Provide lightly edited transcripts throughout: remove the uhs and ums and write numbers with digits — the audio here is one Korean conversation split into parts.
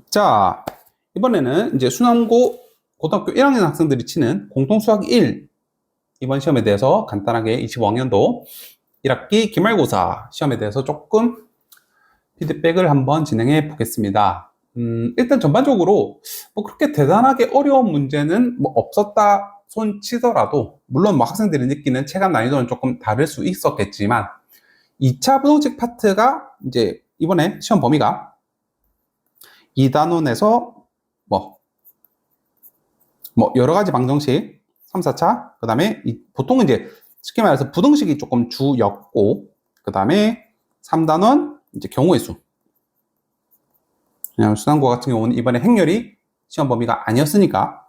자, 이번에는 이제 순환고 고등학교 1학년 학생들이 치는 공통수학 1 이번 시험에 대해서 간단하게 25학년도 1학기 기말고사 시험에 대해서 조금 피드백을 한번 진행해 보겠습니다. 일단 전반적으로 뭐 그렇게 대단하게 어려운 문제는 뭐 없었다 손 치더라도, 물론 뭐 학생들이 느끼는 체감 난이도는 조금 다를 수 있었겠지만 2차 부동식 파트가 이제 이번에 시험 범위가 2단원에서 뭐 여러 가지 방정식 3, 4차, 그 다음에 보통은 이제 쉽게 말해서 부등식이 조금 주였고, 그 다음에 3단원 이제 경우의 수. 그냥 순환고 같은 경우는 이번에 행렬이 시험 범위가 아니었으니까.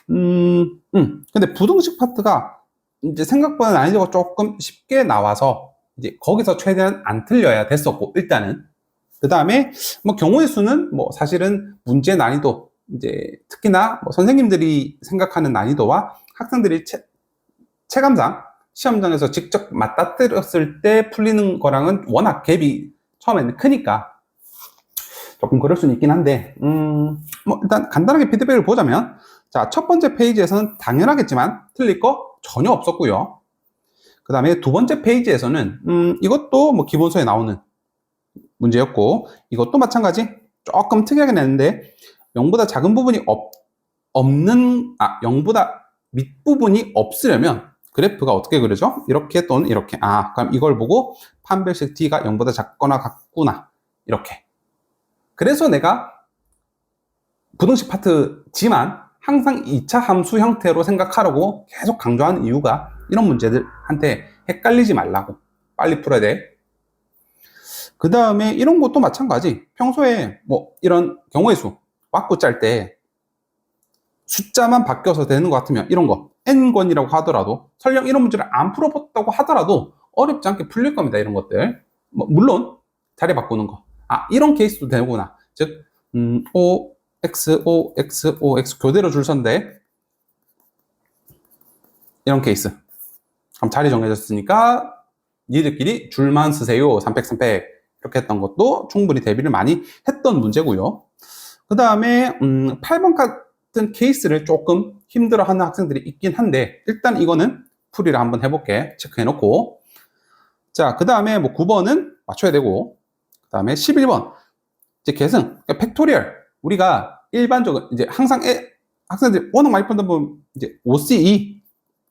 근데 부등식 파트가 이제 생각보다 난이도가 조금 쉽게 나와서 이제 거기서 최대한 안 틀려야 됐었고, 일단은. 그 다음에 뭐 경우의 수는 뭐 사실은 문제 난이도, 이제 특히나 뭐 선생님들이 생각하는 난이도와 학생들이 체감상 시험장에서 직접 맞닥뜨렸을 때 풀리는 거랑은 워낙 갭이 처음에는 크니까 조금 그럴 수는 있긴 한데, 뭐 일단 간단하게 피드백을 보자면, 자, 첫 번째 페이지에서는 당연하겠지만 틀릴 거 전혀 없었고요. 그 다음에 두 번째 페이지에서는 이것도 뭐 기본서에 나오는 문제였고, 이것도 마찬가지 조금 특이하게 냈는데 0보다 작은 부분이 없는 0보다 밑부분이 없으려면 그래프가 어떻게 그려져? 이렇게 또는 이렇게. 그럼 이걸 보고 판별식 t가 0보다 작거나 같구나, 이렇게. 그래서 내가 부등식 파트지만 항상 2차 함수 형태로 생각하라고 계속 강조하는 이유가 이런 문제들한테 헷갈리지 말라고. 빨리 풀어야 돼. 그 다음에 이런 것도 마찬가지. 평소에 뭐 이런 경우의 수 왁구 짤 때 숫자만 바뀌어서 되는 것 같으면 이런 거 n권이라고 하더라도, 설령 이런 문제를 안 풀어봤다고 하더라도 어렵지 않게 풀릴 겁니다. 이런 것들. 뭐 물론 자리 바꾸는 거, 이런 케이스도 되구나. 즉 O, X, O, X, O, X 교대로 줄 선데 이런 케이스. 그럼 자리 정해졌으니까 니들끼리 줄만 쓰세요. 3팩 3팩 이렇게 했던 것도 충분히 대비를 많이 했던 문제고요. 그 다음에 8번 같은 케이스를 조금 힘들어하는 학생들이 있긴 한데, 일단 이거는 풀이를 한번 해볼게. 체크해놓고. 자, 그 다음에 뭐 9번은 맞춰야 되고, 그 다음에 11번 이제 계승, 그러니까 팩토리얼. 우리가 일반적으로 이제 항상 학생들이 워낙 많이 푼다 보면 이제 5C2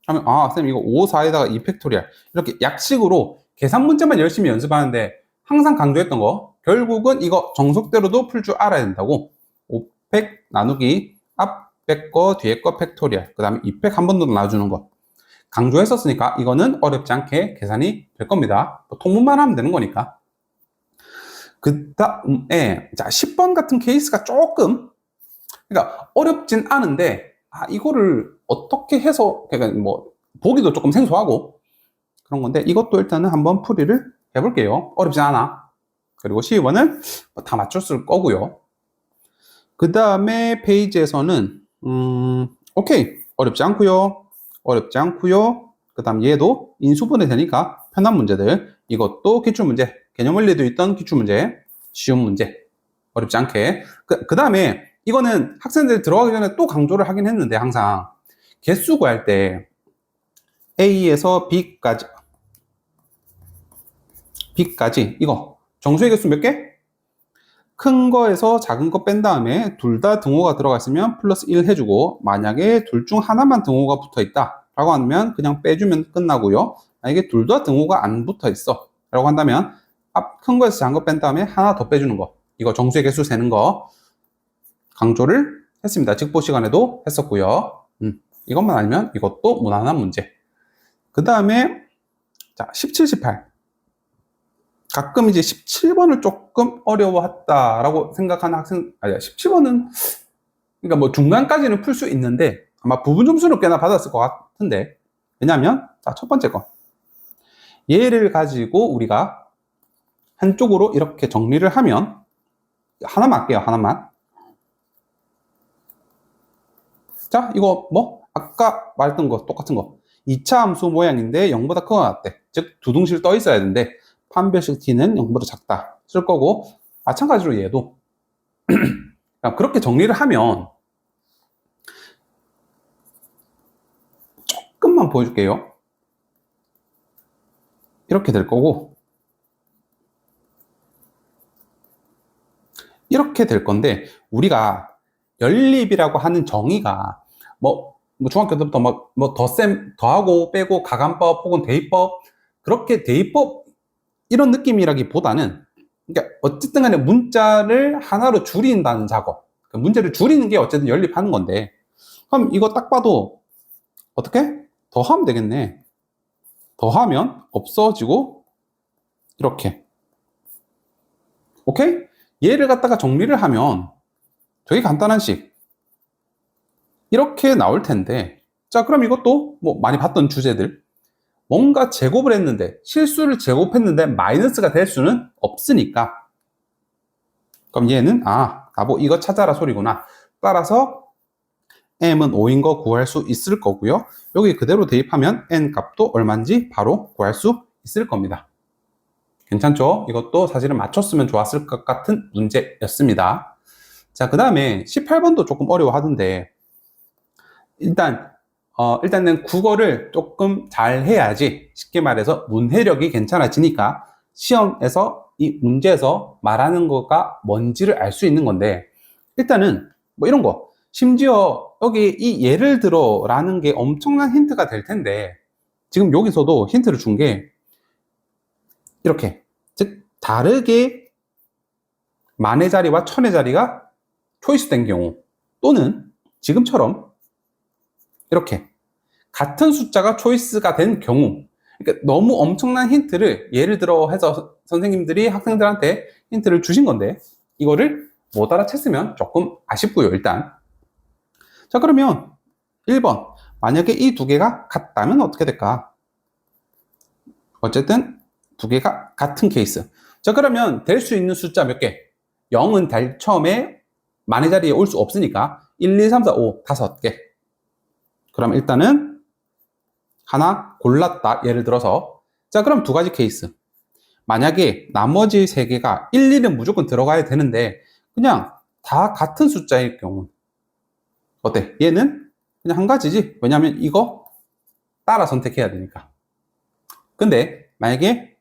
하면 쌤 이거 5, 4에다가 2 팩토리얼, 이렇게 약식으로 계산 문제만 열심히 연습하는데 항상 강조했던 거, 결국은 이거 정석대로도 풀 줄 알아야 된다고. 5팩 나누기 앞에 거 뒤에 거 팩토리얼, 그 다음에 2팩 한 번 더 나눠주는 거 강조했었으니까 이거는 어렵지 않게 계산이 될 겁니다. 통문만 하면 되는 거니까. 그 다음에 자, 10번 같은 케이스가 조금, 그러니까 어렵진 않은데 이거를 어떻게 해서, 그러니까 뭐 보기도 조금 생소하고 그런 건데, 이것도 일단은 한번 풀이를 해볼게요. 어렵진 않아. 그리고 12번은 다 맞췄을 거고요. 그 다음에 페이지에서는 오케이, 어렵지 않고요. 어렵지 않고요. 그 다음 얘도 인수분해 되니까 편한 문제들, 이것도 기출문제, 개념 원리도 있던 기출문제, 쉬운 문제, 어렵지 않게. 그 다음에 이거는 학생들이 들어가기 전에 또 강조를 하긴 했는데, 항상 개수 구할 때 A에서 B까지 이거 정수의 개수 몇 개? 큰 거에서 작은 거 뺀 다음에 둘 다 등호가 들어가 있으면 플러스 1 해주고, 만약에 둘 중 하나만 등호가 붙어 있다 라고 하면 그냥 빼주면 끝나고요. 만약에 둘 다 등호가 안 붙어 있어 라고 한다면 큰 거에서 작은 거 뺀 다음에 하나 더 빼주는 거, 이거 정수의 개수 세는 거 강조를 했습니다. 직보 시간에도 했었고요. 이것만 알면 이것도 무난한 문제. 그 다음에 자, 17, 18 가끔 이제 17번을 조금 어려워했다라고 생각하는 학생, 17번은 그러니까 뭐 중간까지는 풀 수 있는데 아마 부분 점수는 꽤나 받았을 것 같은데, 왜냐하면 자, 첫 번째 거, 얘를 가지고 우리가 한쪽으로 이렇게 정리를 하면, 하나만 할게요. 하나만. 자, 이거 뭐 아까 말했던 거 똑같은 거, 2차 함수 모양인데 0보다 크거나 같대. 즉 두둥실 떠 있어야 되는데 판별식 t는 0보다 작다 쓸 거고, 마찬가지로 얘도 그렇게 정리를 하면 조금만 보여줄게요. 이렇게 될 거고 이렇게 될 건데, 우리가 연립이라고 하는 정의가 중학교 때부터 덧셈, 더하고 빼고 가간법 혹은 대입법, 그렇게 대입법 이런 느낌이라기보다는, 그러니까 어쨌든 간에 문자를 하나로 줄인다는 작업, 문제를 줄이는 게 어쨌든 연립하는 건데, 그럼 이거 딱 봐도 어떻게? 더하면 되겠네. 더하면 없어지고 이렇게. 오케이? 얘를 갖다가 정리를 하면 되게 간단한 식 이렇게 나올 텐데, 자 그럼 이것도 많이 봤던 주제들, 뭔가 제곱을 했는데 실수를 제곱했는데 마이너스가 될 수는 없으니까, 그럼 얘는 나보 이거 찾아라 소리구나. 따라서 m은 5인 거 구할 수 있을 거고요. 여기 그대로 대입하면 n 값도 얼마인지 바로 구할 수 있을 겁니다. 괜찮죠? 이것도 사실은 맞췄으면 좋았을 것 같은 문제였습니다. 자, 그 다음에 18번도 조금 어려워하던데, 일단은 국어를 조금 잘 해야지 쉽게 말해서 문해력이 괜찮아지니까 시험에서 이 문제에서 말하는 거가 뭔지를 알 수 있는 건데, 일단은 이런 거, 심지어 여기 이 예를 들어 라는 게 엄청난 힌트가 될 텐데, 지금 여기서도 힌트를 준 게 이렇게, 즉 다르게 만의 자리와 천의 자리가 초이스된 경우, 또는 지금처럼 이렇게 같은 숫자가 초이스가 된 경우, 그러니까 너무 엄청난 힌트를 예를 들어 해서 선생님들이 학생들한테 힌트를 주신 건데, 이거를 못 알아챘으면 조금 아쉽고요. 일단 자, 그러면 1번, 만약에 이 두 개가 같다면 어떻게 될까? 어쨌든 두 개가 같은 케이스. 자, 그러면 될 수 있는 숫자 몇 개? 0은 처음에 만의 자리에 올 수 없으니까 1, 2, 3, 4, 5, 5개. 그럼 일단은 하나 골랐다. 예를 들어서. 자, 그럼 두 가지 케이스. 만약에 나머지 세 개가 1, 2는 무조건 들어가야 되는데 그냥 다 같은 숫자일 경우 어때? 얘는 그냥 한 가지지. 왜냐면 이거 따라 선택해야 되니까. 근데 만약에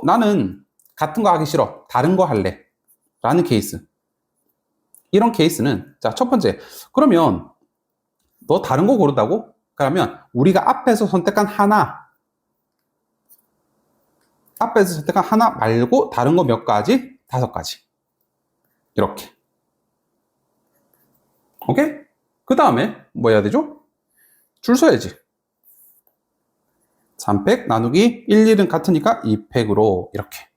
나는 같은 거 하기 싫어. 다른 거 할래. 라는 케이스. 이런 케이스는, 자, 첫 번째. 그러면 너 다른 거 고른다고? 그러면 우리가 앞에서 선택한 하나 말고 다른 거 몇 가지? 5가지. 이렇게. 오케이? 그 다음에 뭐 해야 되죠? 줄 서야지. 3팩 나누기 1, 1은 같으니까 2팩으로 이렇게.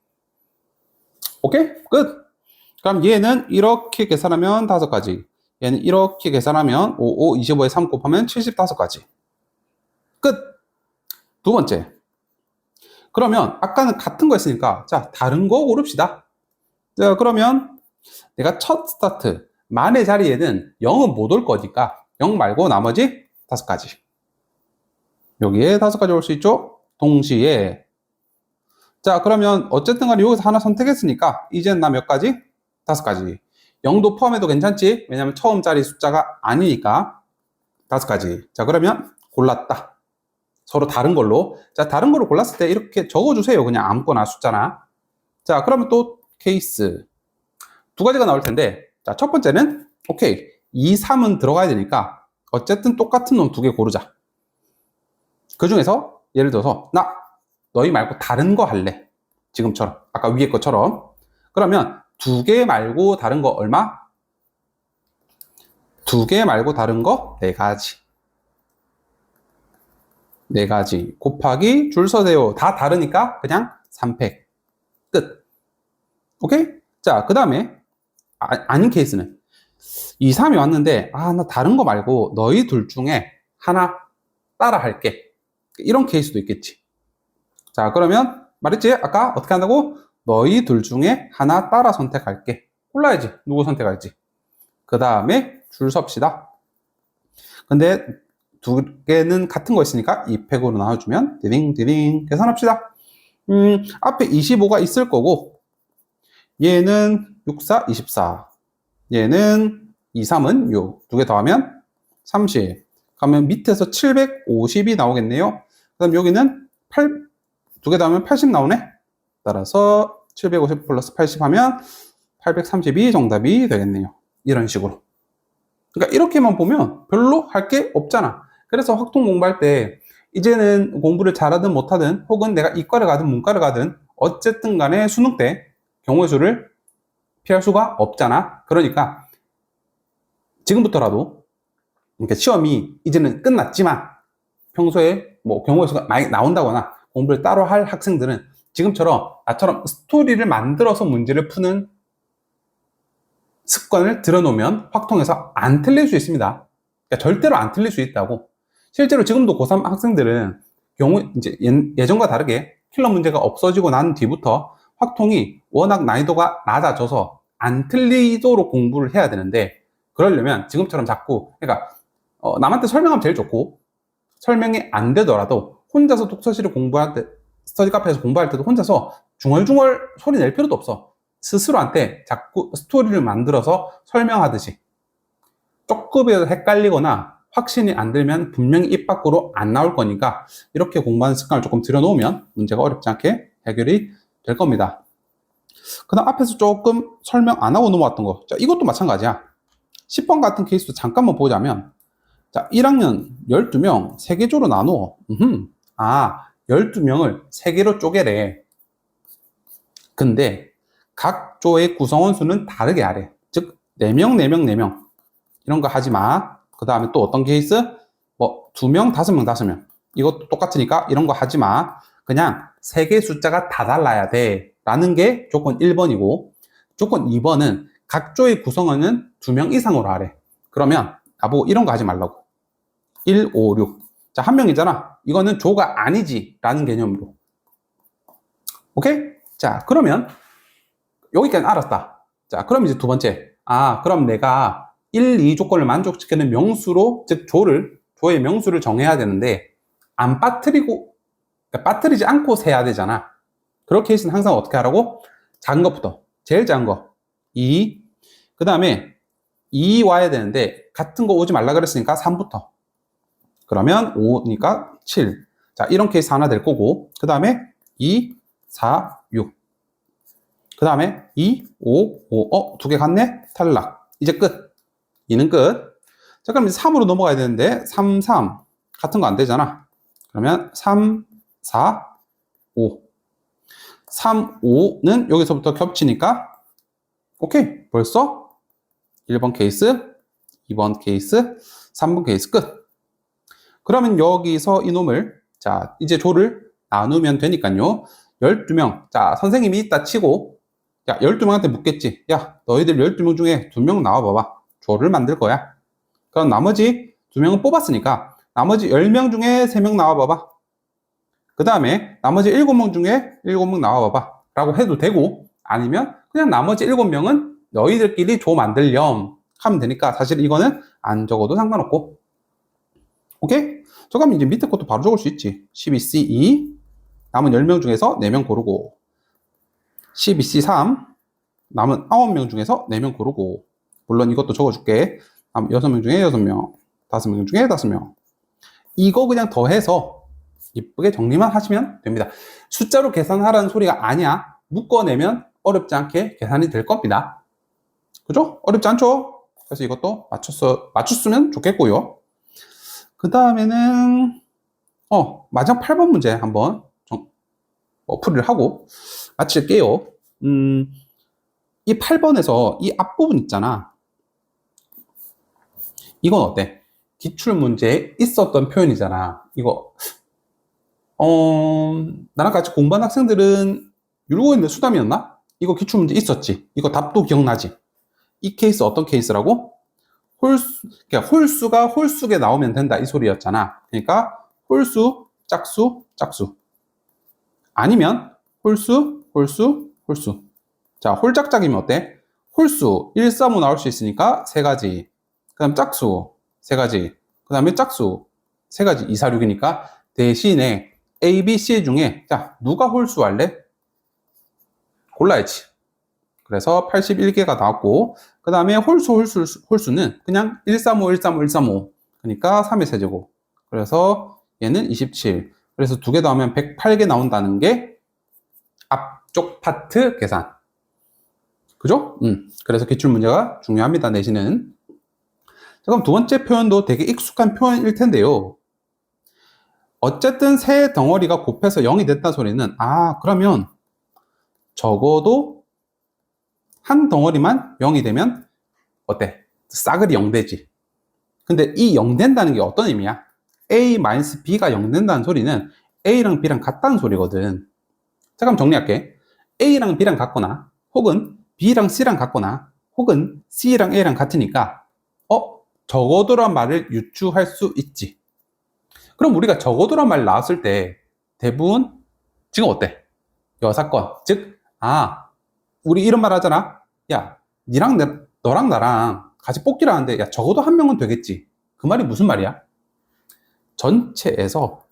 오케이? 끝. 그럼 얘는 이렇게 계산하면 5가지. 얘는 이렇게 계산하면 5, 5, 25에 3 곱하면 75가지. 끝. 두 번째. 그러면 아까는 같은 거 했으니까 자, 다른 거 고릅시다. 자, 그러면 내가 첫 스타트 만의 자리에는 0은 못 올 거니까 0 말고 나머지 5가지. 여기에 5가지 올 수 있죠? 동시에. 자, 그러면 어쨌든 간에 여기서 하나 선택했으니까 이제는 나 몇 가지? 5가지. 0도 포함해도 괜찮지? 왜냐면 처음 자리 숫자가 아니니까 5가지. 자, 그러면 골랐다. 서로 다른 걸로. 자, 다른 걸로 골랐을 때 이렇게 적어주세요. 그냥 아무거나 숫자나. 자, 그러면 또 케이스. 두 가지가 나올 텐데, 자, 첫 번째는, 오케이. 2, 3은 들어가야 되니까, 어쨌든 똑같은 놈 두 개 고르자. 그 중에서, 예를 들어서, 너희 말고 다른 거 할래. 지금처럼. 아까 위에 것처럼. 그러면, 두 개 말고 다른 거 얼마? 두 개 말고 다른 거 4가지. 4가지 곱하기 줄 서세요. 다 다르니까 그냥 3팩. 끝. 오케이? 자, 그 다음에 아닌 케이스는 2, 3이 왔는데 나 다른 거 말고 너희 둘 중에 하나 따라 할게. 이런 케이스도 있겠지. 자, 그러면 말했지? 아까 어떻게 한다고? 너희 둘 중에 하나 따라 선택할게. 골라야지. 누구 선택할지. 그 다음에 줄 섭시다. 근데 두 개는 같은 거 있으니까 2팩으로 나눠주면 디딩 계산합시다. 앞에 25가 있을 거고 얘는 6, 4, 24. 얘는 2, 3은 6. 두 개 더하면 30. 그러면 밑에서 750이 나오겠네요. 그 다음 여기는 8, 두 개 더하면 80 나오네. 따라서 750 플러스 80 하면 830이 정답이 되겠네요. 이런 식으로. 그러니까 이렇게만 보면 별로 할 게 없잖아. 그래서 확통 공부할 때 이제는 공부를 잘하든 못하든 혹은 내가 이과를 가든 문과를 가든 어쨌든 간에 수능 때 경우의 수를 피할 수가 없잖아. 그러니까 지금부터라도 그러니까 시험이 이제는 끝났지만 평소에 뭐 경우의 수가 많이 나온다거나 공부를 따로 할 학생들은 지금처럼 나처럼 스토리를 만들어서 문제를 푸는 습관을 들여놓으면 확통에서 안 틀릴 수 있습니다. 그러니까 절대로 안 틀릴 수 있다고. 실제로 지금도 고3 학생들은 경우 이제 예전과 다르게 킬러 문제가 없어지고 난 뒤부터 확통이 워낙 난이도가 낮아져서 안 틀리도록 공부를 해야 되는데 그러려면 지금처럼 자꾸 그러니까 남한테 설명하면 제일 좋고 설명이 안 되더라도 혼자서 독서실을 공부할 때 스터디 카페에서 공부할 때도 혼자서 중얼중얼 소리 낼 필요도 없어. 스스로한테 자꾸 스토리를 만들어서 설명하듯이 조금이라도 헷갈리거나 확신이 안 들면 분명히 입 밖으로 안 나올 거니까 이렇게 공부하는 습관을 조금 들여놓으면 문제가 어렵지 않게 해결이 될 겁니다. 그 다음 앞에서 조금 설명 안 하고 넘어왔던 거. 자, 이것도 마찬가지야. 10번 같은 케이스 잠깐만 보자면 자, 1학년 12명 3개조로 나누어. 12명을 3개로 쪼개래. 근데 각 조의 구성원 수는 다르게 하래. 즉 4명, 4명, 4명 이런 거 하지 마. 그 다음에 또 어떤 케이스? 뭐 2명, 5명, 5명 이것도 똑같으니까 이런 거 하지 마. 그냥 3개 숫자가 다 달라야 돼 라는 게 조건 1번이고 조건 2번은 각 조의 구성원은 2명 이상으로 하래. 그러면 나보고 이런 거 하지 말라고. 1, 5, 6. 자, 한 명이잖아. 이거는 조가 아니지 라는 개념으로. 오케이? 자, 그러면 여기까지 알았다. 자, 그럼 이제 두 번째. 그럼 내가 1, 2 조건을 만족시키는 명수로, 즉 조의 명수를 정해야 되는데 안 빠뜨리고, 그러니까 빠뜨리지 않고 세야 되잖아. 그런 케이스는 항상 어떻게 하라고? 작은 것부터. 제일 작은 거. 2. 그 다음에 2 와야 되는데 같은 거 오지 말라 그랬으니까 3부터. 그러면 5니까 7. 자, 이런 케이스 하나 될 거고, 그 다음에 2, 4, 6. 그 다음에 2, 5, 5. 두 개 같네? 탈락. 이제 끝. 2는 끝. 자, 그럼 이제 3으로 넘어가야 되는데, 3, 3. 같은 거 안 되잖아. 그러면 3, 4, 5. 3, 5는 여기서부터 겹치니까, 오케이. 벌써 1번 케이스, 2번 케이스, 3번 케이스 끝. 그러면 여기서 이놈을, 자, 이제 조를 나누면 되니까요. 12명. 자, 선생님이 있다 치고, 야, 12명한테 묻겠지. 야, 너희들 12명 중에 2명 나와봐봐. 조를 만들 거야. 그럼 나머지 2명은 뽑았으니까, 나머지 10명 중에 3명 나와봐봐. 그 다음에 나머지 7명 중에 7명 나와봐봐. 라고 해도 되고, 아니면 그냥 나머지 7명은 너희들끼리 조 만들렴 하면 되니까, 사실 이거는 안 적어도 상관없고. 오케이? 저 그럼 이제 밑에 것도 바로 적을 수 있지. 12C2 남은 10명 중에서 4명 고르고 12C3 남은 9명 중에서 4명 고르고 물론 이것도 적어줄게. 남은 6명 중에 6명 5명 중에 5명 이거 그냥 더해서 이쁘게 정리만 하시면 됩니다. 숫자로 계산하라는 소리가 아니야. 묶어내면 어렵지 않게 계산이 될 겁니다. 그죠? 어렵지 않죠? 그래서 이것도 맞췄으면 좋겠고요. 그 다음에는 마지막 8번 문제 한번 풀이를 하고 마칠게요. 이 8번에서 이 앞부분 있잖아. 이건 어때? 기출문제에 있었던 표현이잖아. 이거 나랑 같이 공부한 학생들은 율곡인데 수담이었나? 이거 기출문제 있었지. 이거 답도 기억나지? 이 케이스 어떤 케이스라고? 그러니까 홀수가 홀수에 나오면 된다 이 소리였잖아. 그러니까 홀수, 짝수, 짝수. 아니면 홀수, 홀수, 홀수. 자, 홀짝짝이면 어때? 홀수 1, 3, 5 나올 수 있으니까 3가지. 그 다음 짝수 3가지. 그 다음에 짝수 3가지. 2, 4, 6이니까 대신에 A, B, C 중에 자 누가 홀수 할래? 골라야지. 그래서 81개가 나왔고, 그 다음에 홀수는 그냥 135, 135, 135. 그러니까 3의 세제곱. 그래서 얘는 27. 그래서 두 개 더하면 108개 나온다는 게 앞쪽 파트 계산. 그죠? 그래서 기출문제가 중요합니다, 내신은. 자, 그럼 두 번째 표현도 되게 익숙한 표현일 텐데요. 어쨌든 세 덩어리가 곱해서 0이 됐다는 소리는, 그러면 적어도 한 덩어리만 0이 되면 어때? 싸그리 0 되지. 근데 이 0 된다는 게 어떤 의미야? A-B가 0 된다는 소리는 A랑 B랑 같다는 소리거든. 자, 그럼 정리할게. A랑 B랑 같거나, 혹은 B랑 C랑 같거나, 혹은 C랑 A랑 같으니까, 적어도란 말을 유추할 수 있지. 그럼 우리가 적어도란 말 나왔을 때 대부분 지금 어때? 여사건. 즉, 우리 이런 말 하잖아. 야, 너랑 나랑 같이 뽑기를 하는데, 야, 적어도 한 명은 되겠지. 그 말이 무슨 말이야? 전체에서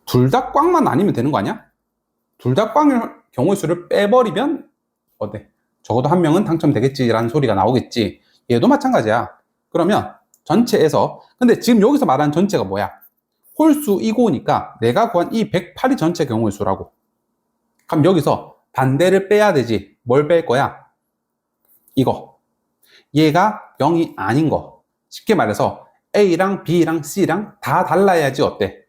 둘 다 꽝만 아니면 되는 거 아니야? 둘 다 꽝의 경우의 수를 빼버리면 어때? 적어도 한 명은 당첨되겠지라는 소리가 나오겠지. 얘도 마찬가지야. 그러면 전체에서, 근데 지금 여기서 말하는 전체가 뭐야? 홀수 이고니까 내가 구한 이 108이 전체 경우의 수라고. 그럼 여기서 반대를 빼야 되지. 뭘 뺄 거야? 이거. 얘가 0이 아닌 거. 쉽게 말해서 A랑 B랑 C랑 다 달라야지 어때?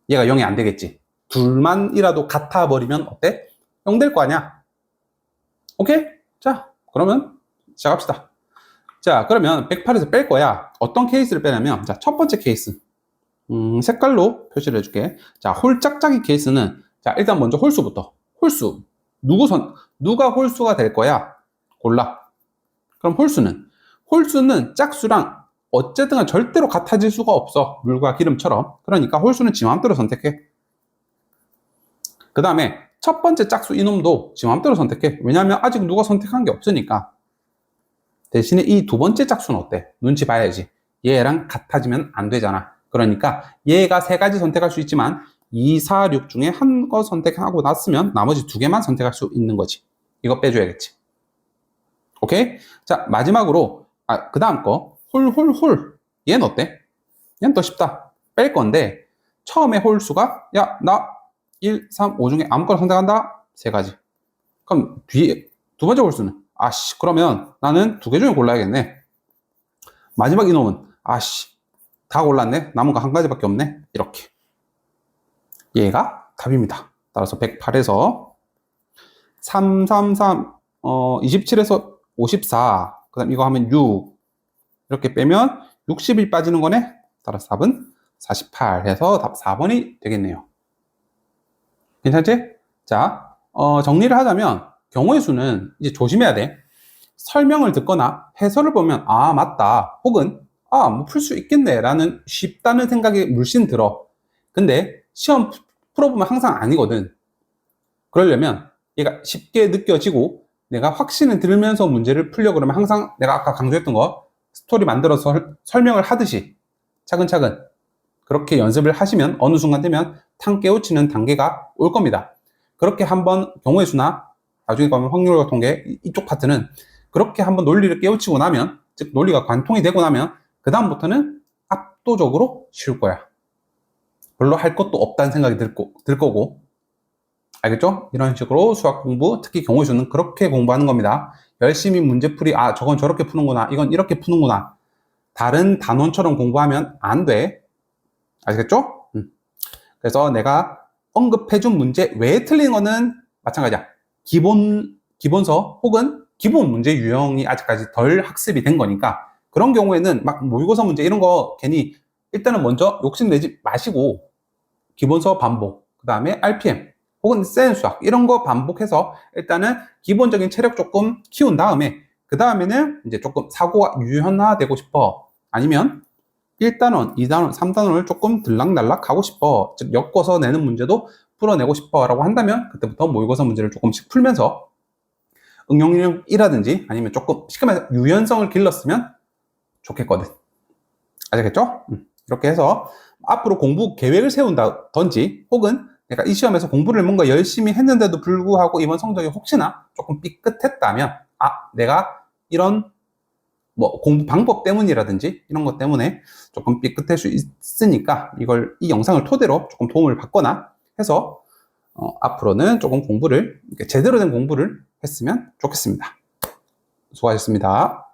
얘가 0이 안 되겠지. 둘만이라도 같아 버리면 어때? 0 될 거 아니야. 오케이? 자, 그러면 시작합시다. 자, 그러면 108에서 뺄 거야. 어떤 케이스를 빼냐면, 자, 첫 번째 케이스. 색깔로 표시를 해줄게. 자, 홀짝짝이 케이스는, 자, 일단 먼저 홀수부터. 홀수. 누가 홀수가 될 거야? 골라. 그럼 홀수는 짝수랑 어쨌든 절대로 같아질 수가 없어. 물과 기름처럼. 그러니까 홀수는 지 맘대로 선택해. 그 다음에 첫 번째 짝수 이놈도 지 맘대로 선택해. 왜냐하면 아직 누가 선택한 게 없으니까. 대신에 이 두 번째 짝수는 어때? 눈치 봐야지. 얘랑 같아지면 안 되잖아. 그러니까 얘가 세 가지 선택할 수 있지만 2, 4, 6 중에 한 거 선택하고 났으면 나머지 두 개만 선택할 수 있는 거지. 이거 빼줘야겠지. 오케이? 자, 마지막으로 그 다음 거 홀. 얘는 어때? 얘는 더 쉽다. 뺄 건데 처음에 홀수가 나 1, 3, 5 중에 아무거나 선택한다? 세 가지. 그럼 뒤에 두 번째 홀수는 그러면 나는 두 개 중에 골라야겠네. 마지막 이놈은 다 골랐네. 남은 거 한 가지밖에 없네. 이렇게. 얘가 답입니다. 따라서 108에서 333 27에서 54 그 다음 이거 하면 6 이렇게 빼면 60이 빠지는 거네. 따라서 답은 48 해서 답 4번이 되겠네요. 괜찮지? 자, 정리를 하자면 경우의 수는 이제 조심해야 돼. 설명을 듣거나 해설을 보면 맞다 혹은 뭐 풀 수 있겠네 라는 쉽다는 생각이 물씬 들어. 근데 시험 풀어보면 항상 아니거든. 그러려면 얘가 쉽게 느껴지고 내가 확신을 들면서 문제를 풀려고 그러면 항상 내가 아까 강조했던 거 스토리 만들어서 설명을 하듯이 차근차근 그렇게 연습을 하시면 어느 순간 되면 탕 깨우치는 단계가 올 겁니다. 그렇게 한번 경우의 수나 나중에 가면 확률과 통계 이쪽 파트는 그렇게 한번 논리를 깨우치고 나면, 즉 논리가 관통이 되고 나면 그 다음부터는 압도적으로 쉬울 거야. 별로 할 것도 없다는 생각이 들 거고. 알겠죠? 이런 식으로 수학 공부, 특히 경우의 수는 그렇게 공부하는 겁니다. 열심히 문제풀이, 저건 저렇게 푸는구나, 이건 이렇게 푸는구나. 다른 단원처럼 공부하면 안 돼. 아시겠죠? 그래서 내가 언급해준 문제 외에 틀린 거는 마찬가지야. 기본서 혹은 기본 문제 유형이 아직까지 덜 학습이 된 거니까 그런 경우에는 막 모의고사 문제 이런 거 괜히 일단은 먼저 욕심내지 마시고 기본서 반복, 그 다음에 RPM 혹은 센 수학 이런 거 반복해서 일단은 기본적인 체력 조금 키운 다음에 그 다음에는 이제 조금 사고가 유연화되고 싶어. 아니면 1단원, 2단원, 3단원을 조금 들락날락 하고 싶어. 즉 엮어서 내는 문제도 풀어내고 싶어 라고 한다면 그때부터 모의고사 문제를 조금씩 풀면서 응용력이라든지 아니면 조금 쉽게 말해서 유연성을 길렀으면 좋겠거든. 아시겠죠? 이렇게 해서 앞으로 공부 계획을 세운다든지 혹은 그러니까 이 시험에서 공부를 뭔가 열심히 했는데도 불구하고 이번 성적이 혹시나 조금 삐끗했다면, 아, 내가 이런 뭐 공부 방법 때문이라든지 이런 것 때문에 조금 삐끗할 수 있으니까 이 영상을 토대로 조금 도움을 받거나 해서 앞으로는 조금 공부를, 제대로 된 공부를 했으면 좋겠습니다. 수고하셨습니다.